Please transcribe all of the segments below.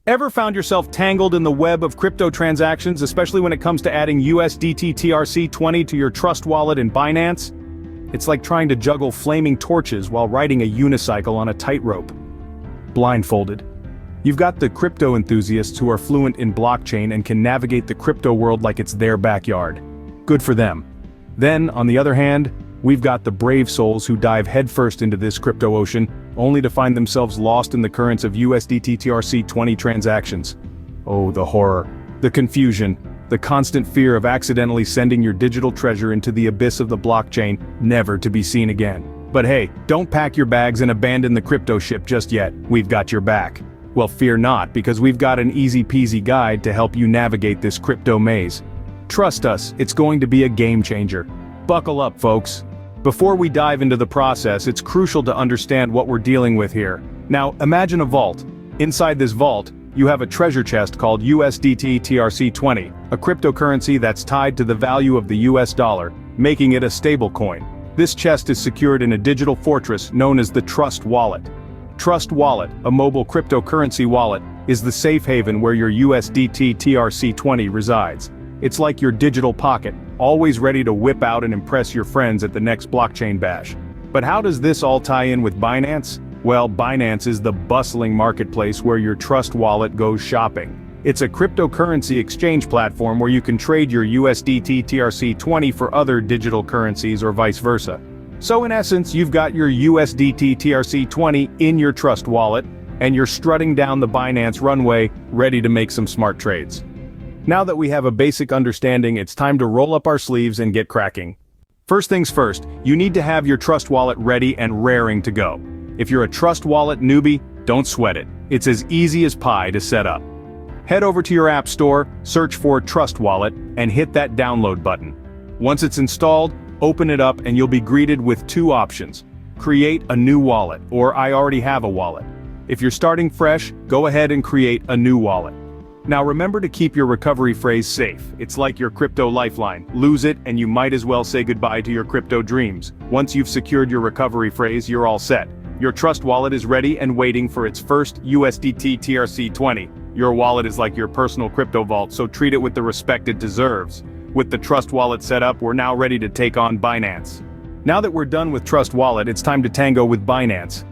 Ever found yourself tangled in the web of crypto transactions, especially when it comes to adding USDT Trc20 to your Trust wallet in Binance? It's like trying to juggle flaming torches while riding a unicycle on a tightrope. Blindfolded. You've got the crypto enthusiasts who are fluent in blockchain and can navigate the crypto world like it's their backyard. Good for them. Then, on the other hand, we've got the brave souls who dive headfirst into this crypto ocean, only to find themselves lost in the currents of USDT Trc20 transactions. Oh, the horror. The confusion. The constant fear of accidentally sending your digital treasure into the abyss of the blockchain, never to be seen again. But hey, don't pack your bags and abandon the crypto ship just yet. We've got your back. Well, fear not, because we've got an easy-peasy guide to help you navigate this crypto maze. Trust us, it's going to be a game changer. Buckle up, folks. Before we dive into the process, it's crucial to understand what we're dealing with here. Now, imagine a vault. Inside this vault, you have a treasure chest called USDT Trc20, a cryptocurrency that's tied to the value of the US dollar, making it a stablecoin. This chest is secured in a digital fortress known as the Trust Wallet. Trust Wallet, a mobile cryptocurrency wallet, is the safe haven where your USDT Trc20 resides. It's like your digital pocket, always ready to whip out and impress your friends at the next blockchain bash. But how does this all tie in with Binance? Well, Binance is the bustling marketplace where your Trust Wallet goes shopping. It's a cryptocurrency exchange platform where you can trade your USDT Trc20 for other digital currencies or vice versa. So in essence, you've got your USDT Trc20 in your Trust Wallet, and you're strutting down the Binance runway, ready to make some smart trades. Now that we have a basic understanding, it's time to roll up our sleeves and get cracking. First things first, you need to have your Trust Wallet ready and raring to go. If you're a Trust Wallet newbie, don't sweat it. It's as easy as pie to set up. Head over to your app store, search for Trust Wallet, and hit that download button. Once it's installed, open it up and you'll be greeted with two options. Create a new wallet, or I already have a wallet. If you're starting fresh, go ahead and create a new wallet. Now remember to keep your recovery phrase safe. It's like your crypto lifeline. Lose it and you might as well say goodbye to your crypto dreams. Once you've secured your recovery phrase, you're all set. Your Trust Wallet is ready and waiting for its first USDT Trc20. Your wallet is like your personal crypto vault, so treat it with the respect it deserves. With the Trust Wallet set up, we're now ready to take on Binance. Now that we're done with Trust Wallet, it's time to tango with Binance.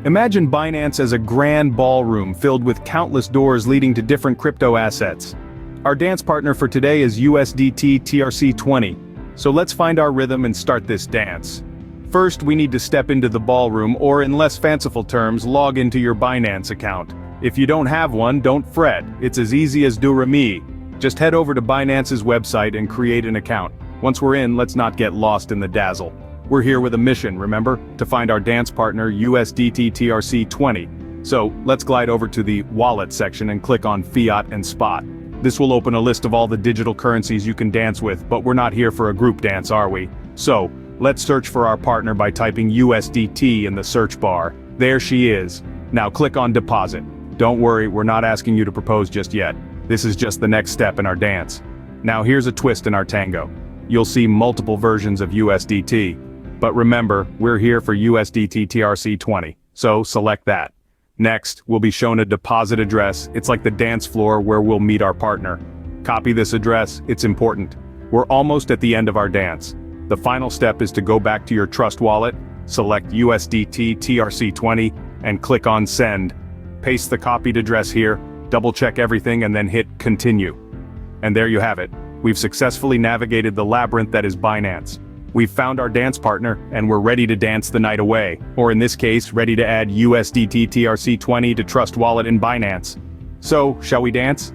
Imagine Binance as a grand ballroom filled with countless doors leading to different crypto assets. Our dance partner for today is USDT Trc20, so let's find our rhythm and start this dance. First, we need to step into the ballroom, or in less fanciful terms, log into your Binance account. If you don't have one, don't fret, it's as easy as do-re-mi. Just head over to Binance's website and create an account. Once we're in, let's not get lost in the dazzle. We're here with a mission, remember? To find our dance partner USDT Trc20. So, let's glide over to the Wallet section and click on Fiat and Spot. This will open a list of all the digital currencies you can dance with, but we're not here for a group dance, are we? So, let's search for our partner by typing USDT in the search bar. There she is. Now click on Deposit. Don't worry, we're not asking you to propose just yet. This is just the next step in our dance. Now here's a twist in our tango. You'll see multiple versions of USDT. But remember, we're here for USDT Trc20, so select that. Next, we'll be shown a deposit address. It's like the dance floor where we'll meet our partner. Copy this address, it's important. We're almost at the end of our dance. The final step is to go back to your Trust Wallet, select USDT Trc20, and click on Send. Paste the copied address here, double-check everything and then hit Continue. And there you have it. We've successfully navigated the labyrinth that is Binance. We've found our dance partner, and we're ready to dance the night away. Or in this case, ready to add USDT Trc20 to Trust Wallet in Binance. So, shall we dance?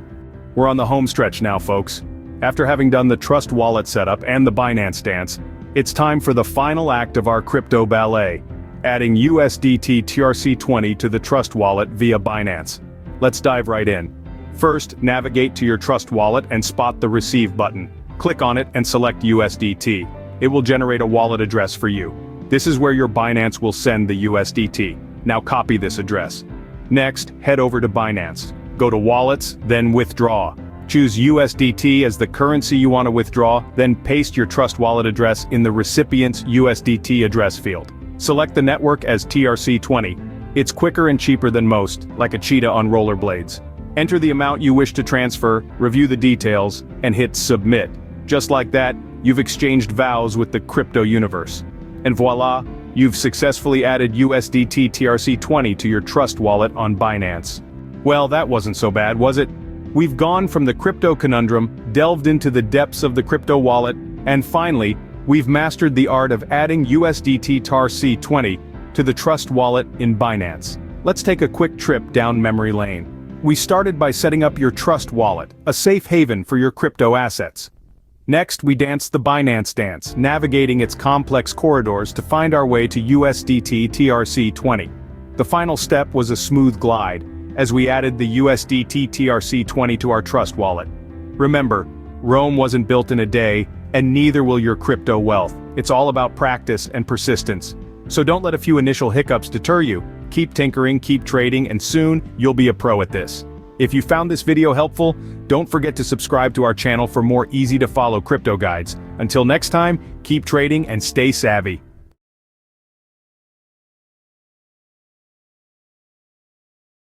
We're on the home stretch now, folks. After having done the Trust Wallet setup and the Binance dance, it's time for the final act of our crypto ballet, adding USDT Trc20 to the Trust Wallet via Binance. Let's dive right in. First, navigate to your Trust Wallet and spot the Receive button. Click on it and select USDT. It will generate a wallet address for you. This is where your Binance will send the USDT. Now copy this address. Next, head over to Binance. Go to Wallets, then Withdraw. Choose USDT as the currency you want to withdraw, then paste your Trust Wallet address in the recipient's USDT address field. Select the network as TRC20. It's quicker and cheaper than most, like a cheetah on rollerblades. Enter the amount you wish to transfer, review the details, and hit submit. Just like that, you've exchanged vows with the crypto universe. And voila, you've successfully added USDT Trc20 to your trust wallet on Binance. Well, that wasn't so bad, was it? We've gone from the crypto conundrum, delved into the depths of the crypto wallet, and finally, we've mastered the art of adding USDT Trc20 to the trust wallet in Binance. Let's take a quick trip down memory lane. We started by setting up your trust wallet, a safe haven for your crypto assets. Next, we danced the Binance dance, navigating its complex corridors to find our way to USDT Trc20. The final step was a smooth glide, as we added the USDT Trc20 to our trust wallet. Remember, Rome wasn't built in a day, and neither will your crypto wealth. It's all about practice and persistence. So don't let a few initial hiccups deter you. Keep tinkering, keep trading, and soon, you'll be a pro at this. If you found this video helpful, don't forget to subscribe to our channel for more easy-to-follow crypto guides. Until next time, keep trading and stay savvy.